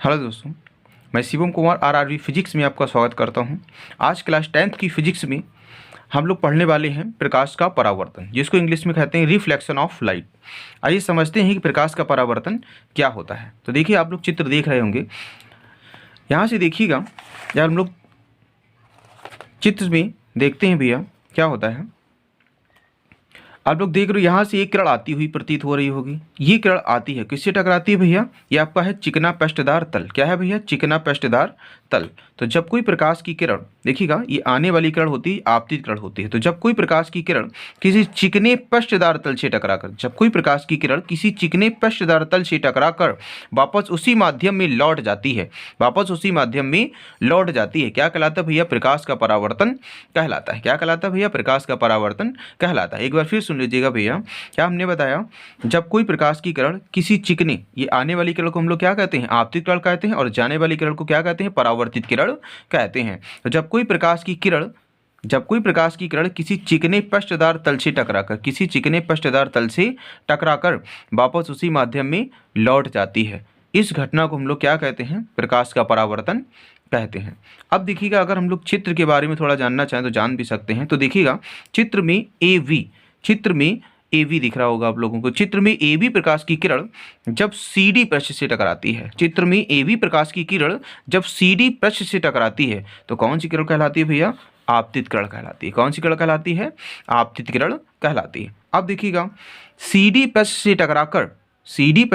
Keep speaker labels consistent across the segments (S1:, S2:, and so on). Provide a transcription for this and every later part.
S1: Hello दोस्तों, मैं Shivam Kumar आरआरवी physics में आपका स्वागत करता हूं। आज क्लास 10th की फिजिक्स में हम लोग पढ़ने वाले हैं प्रकाश का परावर्तन, जिसको इंग्लिश में कहते हैं रिफ्लेक्शन ऑफ लाइट। आइए समझते हैं कि प्रकाश का परावर्तन क्या होता है। तो देखिए, आप लोग चित्र देख रहे होंगे, यहाँ से देखिएगा। जब हम लोग चित्र में देखते हैं भैया क्या होता है, आप लोग देख रहे हो यहाँ से एक किरण आती हुई प्रतीत हो रही होगी। ये किरण आती है, किससे टकराती है भैया? ये आपका है चिकना पृष्ठदार तल। क्या है भैया? चिकना पृष्ठदार तल। तो जब कोई प्रकाश की किरण, देखिएगा, ये आने वाली किरण होती है, आपतित किरण होती है। तो जब कोई प्रकाश की किरण किसी चिकने पृष्ठदार तल से टकराकर, जब कोई प्रकाश की किरण किसी चिकने पृष्ठदार तल से टकराकर वापस उसी माध्यम में लौट जाती है, वापस उसी माध्यम में लौट जाती है, क्या कहलाता है भैया? प्रकाश का परावर्तन कहलाता है। क्या कहलाता है भैया? प्रकाश का परावर्तन कहलाता है। एक बार फिर सुन लीजिएगा भैया, क्या हमने बताया? जब कोई प्रकाश की किरण किसी चिकने, ये आने वाली किरण को हम लोग क्या कहते हैं? आपतित किरण कहते हैं, और जाने वाली किरण को क्या कहते हैं? परावर्तित किरण कहते हैं। तो जब कोई प्रकाश की किरण किसी चिकने पृष्ठदार तल से टकराकर, किसी चिकने पृष्ठदार तल से टकराकर वापस उसी माध्यम में लौट जाती है, इस घटना को हम लोग क्या कहते हैं? प्रकाश का परावर्तन कहते हैं। अब देखिएगा, अगर हम लोग चित्र के बारे में थोड़ा जानना चाहें तो जान भी सकते हैं। तो देखिएगा, चित्र में ए वी दिख रहा होगा आप लोगों को। चित्र में ए वी प्रकाश की किरण जब सी डी पृष्ठ से टकराती है, चित्र में ए वी प्रकाश की किरण जब सी डी पृष्ठ से टकराती है, तो कौन सी किरण कहलाती है भैया? आपतित किरण कहलाती है। कौन सी किरण कहलाती है? आपतित किरण कहलाती है। अब देखिएगा, सी डी पृष्ठ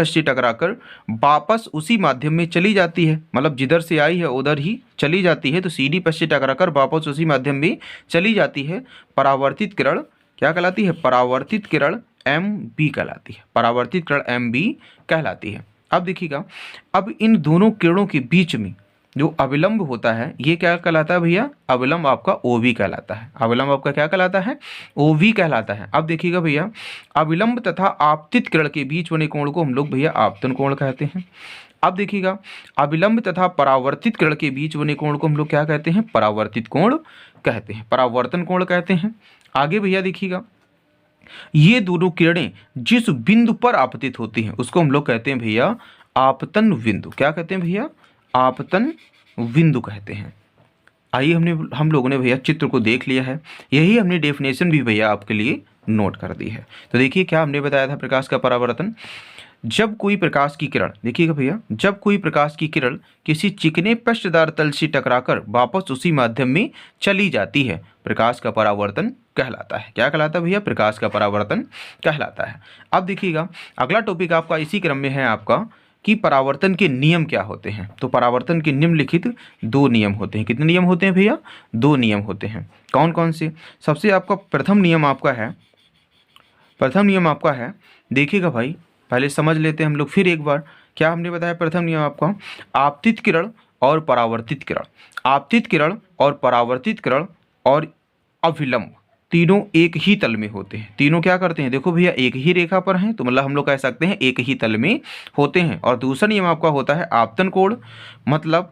S1: से टकराकर वापस उसी माध्यम में चली जाती है, मतलब जिधर से आई है उधर ही चली जाती है। तो सी डी पृष्ठ से टकराकर वापस उसी माध्यम में चली जाती है। परावर्तित किरण क्या कहलाती है? परावर्तित किरण एम बी कहलाती है। परावर्तित किरण एम बी कहलाती है। अब देखिएगा, अब इन दोनों किरणों के बीच में जो अविलंब होता है, ये क्या कहलाता है भैया? अविलंब आपका ओ वी कहलाता है। अविलंब आपका क्या कहलाता है? ओ वी कहलाता है। अब देखिएगा भैया, अविलंब तथा आपतित किरण के बीच बने कोण को हम लोग भैया आपतन कोण कहते हैं। अब देखिएगा, अविलंब तथा परावर्तित किरण के बीच बने कोण को हम लोग क्या कहते हैं? परावर्तित कोण कहते हैं, परावर्तन कोण कहते हैं। आगे भैया देखिएगा, ये दोनों किरणें जिस बिंदु पर आपतित होती हैं उसको हम लोग कहते हैं भैया आपतन बिंदु। क्या कहते हैं भैया? आपतन बिंदु कहते हैं। आइए, हम लोगों ने भैया चित्र को देख लिया है, यही हमने डेफिनेशन भी भैया आपके लिए नोट कर दी है। तो देखिए, क्या हमने बताया था प्रकाश का परावर्तन? जब कोई प्रकाश की किरण, देखिएगा भैया, जब कोई प्रकाश की किरण किसी चिकने पृष्ठदार तल से टकराकर वापस उसी माध्यम में चली जाती है, प्रकाश का परावर्तन कहलाता है। क्या कहलाता है भैया? प्रकाश का परावर्तन कहलाता है। अब देखिएगा, अगला टॉपिक आपका इसी क्रम में है आपका कि परावर्तन के नियम क्या होते हैं। तो परावर्तन के निम्नलिखित 2 नियम होते हैं। कितने नियम होते हैं भैया? 2 नियम होते हैं। कौन कौन से? सबसे आपका प्रथम नियम आपका है, देखिएगा भाई, पहले समझ लेते हैं हम लोग फिर एक बार। क्या हमने बताया प्रथम नियम आपका? आपतित किरण और परावर्तित किरण, आपतित किरण और परावर्तित किरण और अविलंब तीनों एक ही तल में होते हैं। तीनों क्या करते हैं? देखो भैया, एक ही रेखा पर हैं, तो मतलब हम लोग कह सकते हैं एक ही तल में होते हैं। और दूसरा नियम आपका होता है आपतन कोण, मतलब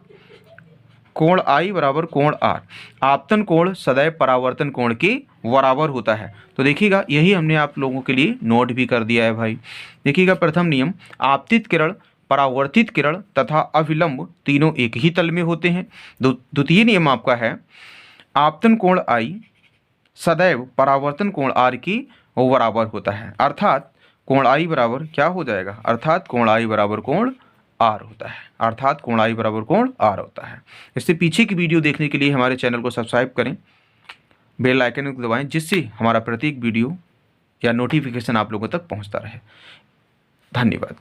S1: कोण आई बराबर कोण आर। आपतन कोण सदैव परावर्तन कोण के बराबर होता है। तो देखिएगा, यही हमने आप लोगों के लिए नोट भी कर दिया है भाई। देखिएगा, प्रथम नियम, आपतित किरण, परावर्तित किरण तथा अविलंब तीनों एक ही तल में होते हैं। द्वितीय नियम आपका है, आपतन कोण आई सदैव परावर्तन कोण आर की बराबर होता है। अर्थात कोण आई बराबर क्या हो जाएगा? अर्थात कोण आई बराबर कोण आर होता है। अर्थात कोण आई बराबर कोण आर होता है। इससे पीछे की वीडियो देखने के लिए हमारे चैनल को सब्सक्राइब करें, बेल आइकन को दबाएं, जिससे हमारा प्रत्येक वीडियो या नोटिफिकेशन आप लोगों तक पहुंचता रहे। धन्यवाद।